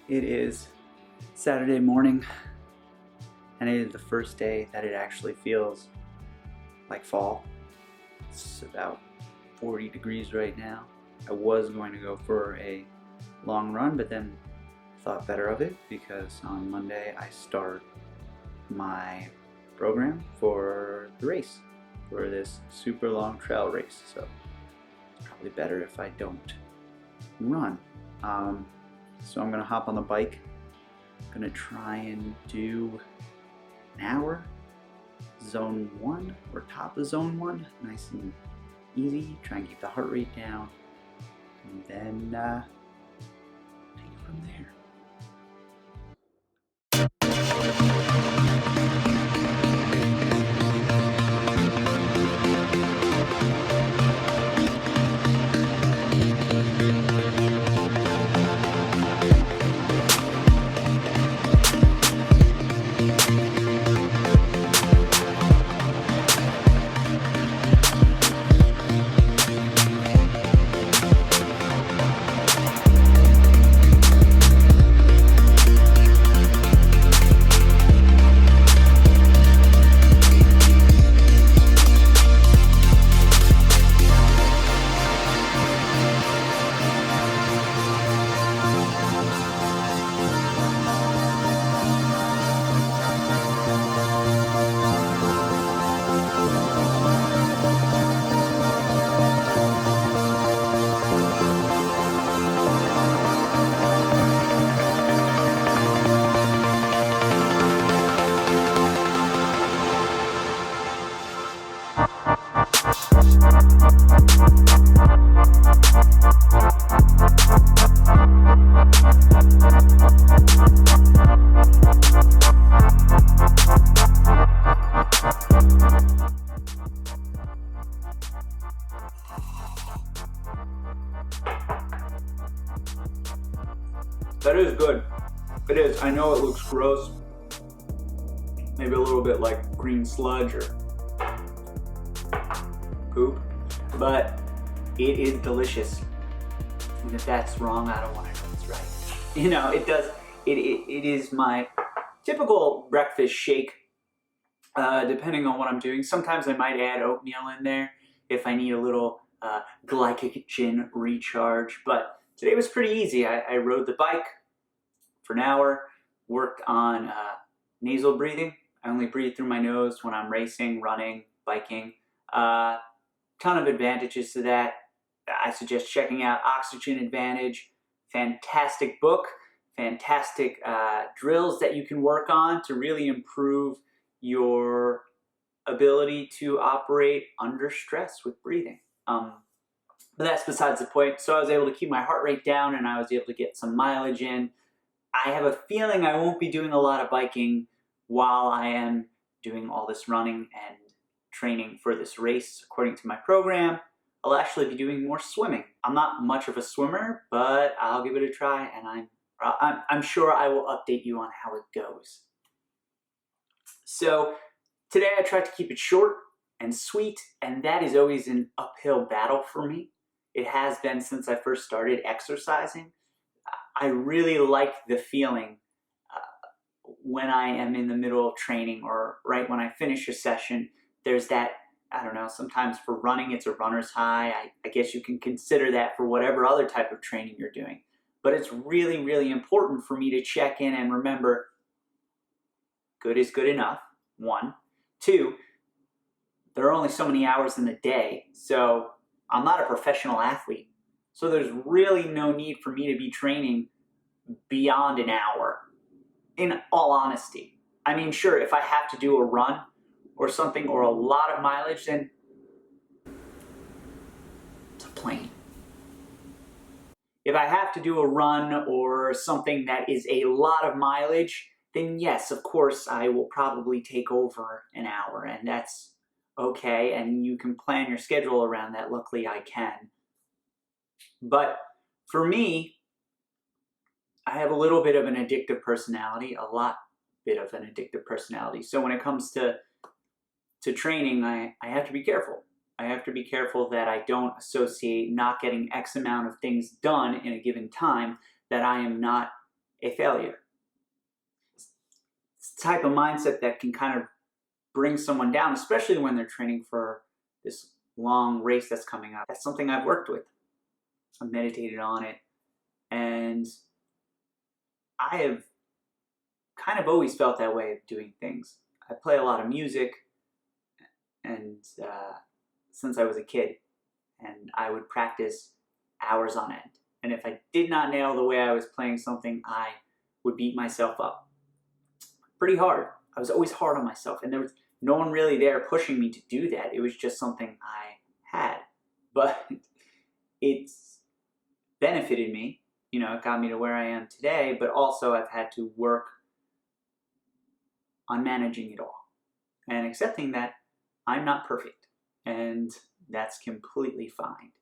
It is Saturday morning, and it is the first day that it actually feels like fall. It's about 40 degrees right now. I was going to go for a long run, but then thought better of it because on Monday I start my program for the race, for this super long trail race. So it's probably better if I don't run. So I'm gonna hop on the bike. I'm gonna try and do an hour, zone 1 or top of zone 1, nice and easy. Try and keep the heart rate down, and then take it from there. That is good. It is. I know it looks gross. Maybe a little bit like green sludge or poop, but it is delicious. And if that's wrong, I don't want to know it's right. You know, it does. It is my typical breakfast shake, depending on what I'm doing. Sometimes I might add oatmeal in there if I need a little glycogen recharge, but today was pretty easy. I rode the bike for an hour, worked on nasal breathing. I only breathe through my nose when I'm racing, running, biking. Ton of advantages to that. I suggest checking out Oxygen Advantage. Fantastic book, fantastic drills that you can work on to really improve your ability to operate under stress with breathing. But that's besides the point. So I was able to keep my heart rate down and I was able to get some mileage in. I have a feeling I won't be doing a lot of biking while I am doing all this running and training for this race. According to my program, I'll actually be doing more swimming. I'm not much of a swimmer, but I'll give it a try, and I'm sure I will update you on how it goes. So today I tried to keep it short and sweet, and that is always an uphill battle for me. It has been since I first started exercising. I really like the feeling when I am in the middle of training or right when I finish a session. There's that, I don't know, sometimes for running it's a runner's high. I guess you can consider that for whatever other type of training you're doing. But it's really, really important for me to check in and remember good is good enough, 1. 2, there are only so many hours in the day, so I'm not a professional athlete. So there's really no need for me to be training beyond an hour, in all honesty. I mean, sure, if I have to do a run or something or a lot of mileage, then it's a plane. If I have to do a run or something that is a lot of mileage, then yes, of course, I will probably take over an hour, and that's okay, and you can plan your schedule around that. Luckily, I can. But for me, I have a little bit of an addictive personality, a lot bit of an addictive personality. So when it comes to training, I have to be careful. I have to be careful that I don't associate not getting X amount of things done in a given time that I am not a failure. It's the type of mindset that can kind of bring someone down, especially when they're training for this long race that's coming up. That's something I've worked with. I've meditated on it, and I have kind of always felt that way of doing things. I play a lot of music, and since I was a kid, and I would practice hours on end. And if I did not nail the way I was playing something, I would beat myself up pretty hard. I was always hard on myself, and there was no one really there pushing me to do that. It was just something I had. But it's benefited me. You know, it got me to where I am today, but also I've had to work on managing it all and accepting that I'm not perfect, and that's completely fine.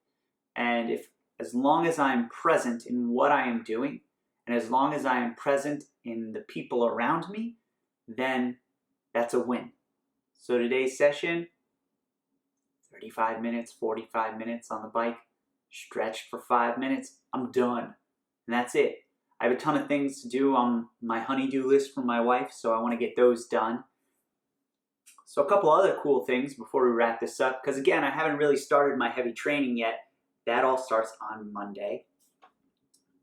And as long as I'm present in what I am doing, and as long as I am present in the people around me, then that's a win. So today's session, 35 minutes, 45 minutes on the bike, stretched for 5 minutes, I'm done. And that's it. I have a ton of things to do on my honey-do list for my wife, so I want to get those done. So a couple other cool things before we wrap this up, because again, I haven't really started my heavy training yet. That all starts on Monday.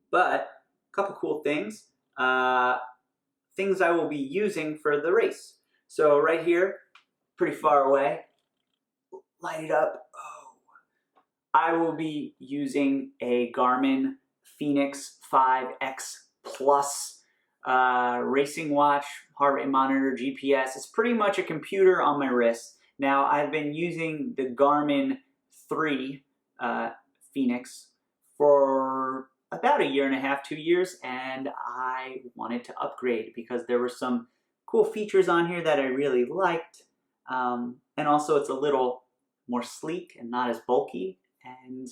But a couple cool things. Things I will be using for the race. So right here, pretty far away, light it up. Oh. I will be using a Garmin Fenix 5X Plus racing watch, heart rate monitor, GPS. It's pretty much a computer on my wrist. Now, I've been using the Garmin 3 Fenix for about 1.5 years, 2 years, and I wanted to upgrade because there were some cool features on here that I really liked, and also it's a little more sleek and not as bulky, and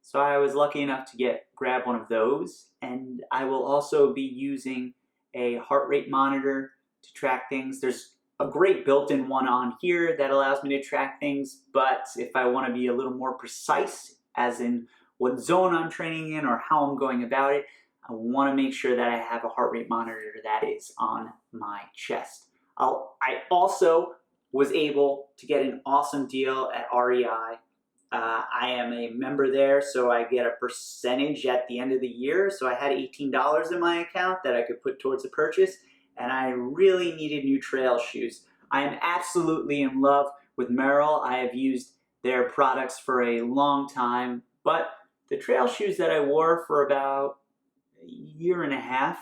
so I was lucky enough to grab one of those. And I will also be using a heart rate monitor to track things. There's a great built-in one on here that allows me to track things, but if I want to be a little more precise, as in what zone I'm training in or how I'm going about it, I want to make sure that I have a heart rate monitor that is on my chest. I also was able to get an awesome deal at REI. I am a member there, so I get a percentage at the end of the year. So I had $18 in my account that I could put towards a purchase, and I really needed new trail shoes. I am absolutely in love with Merrell. I have used their products for a long time, but the trail shoes that I wore for about 1.5 years,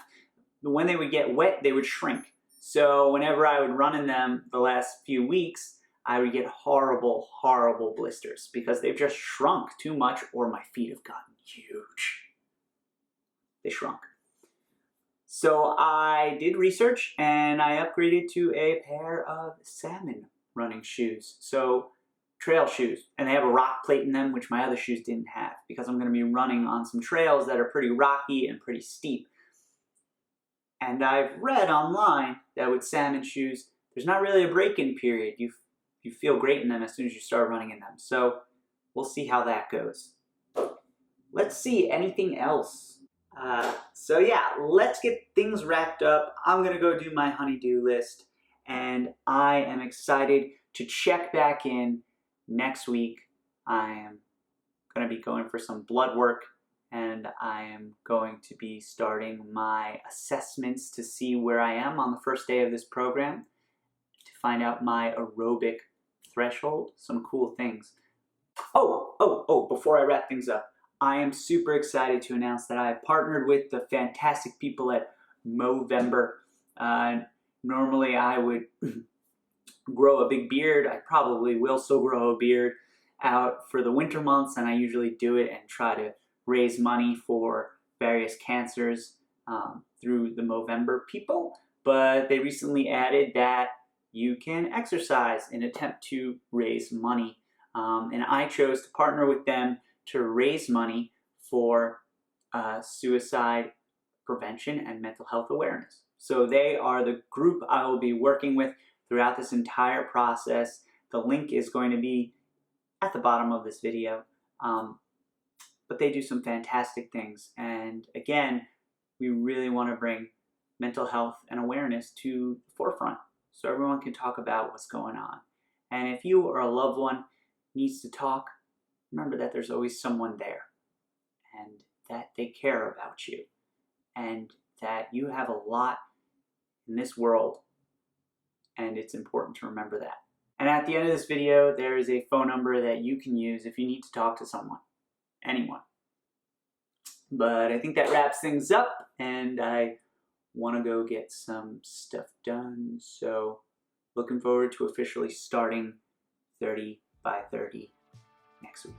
when they would get wet, they would shrink. So whenever I would run in them the last few weeks, I would get horrible, horrible blisters because they've just shrunk too much, or my feet have gotten huge. They shrunk. So I did research and I upgraded to a pair of salmon running shoes. So trail shoes, and they have a rock plate in them, which my other shoes didn't have, because I'm going to be running on some trails that are pretty rocky and pretty steep. And I've read online that with salmon shoes, there's not really a break-in period. You feel great in them as soon as you start running in them. So we'll see how that goes. Let's see, anything else? So yeah, let's get things wrapped up. I'm going to go do my honey-do list, and I am excited to check back in next week. I am going to be going for some blood work, and I am going to be starting my assessments to see where I am on the first day of this program, to find out my aerobic threshold, some cool things. Before I wrap things up, I am super excited to announce that I have partnered with the fantastic people at Movember. Normally I would grow a big beard. I probably will still grow a beard out for the winter months, and I usually do it and try to raise money for various cancers through the Movember people. But they recently added that you can exercise in an attempt to raise money. And I chose to partner with them to raise money for suicide prevention and mental health awareness. So they are the group I will be working with throughout this entire process. The link is going to be at the bottom of this video. But they do some fantastic things. And again, we really want to bring mental health and awareness to the forefront so everyone can talk about what's going on. And if you or a loved one needs to talk, remember that there's always someone there and that they care about you and that you have a lot in this world, and it's important to remember that. And at the end of this video, there is a phone number that you can use if you need to talk to someone, anyone. But I think that wraps things up, and I want to go get some stuff done. So looking forward to officially starting 30 by 30 next week.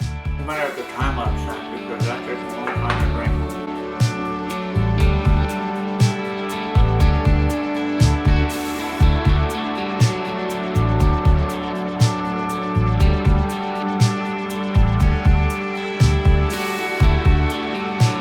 You might have to time lapse that because that takes a long time to bring.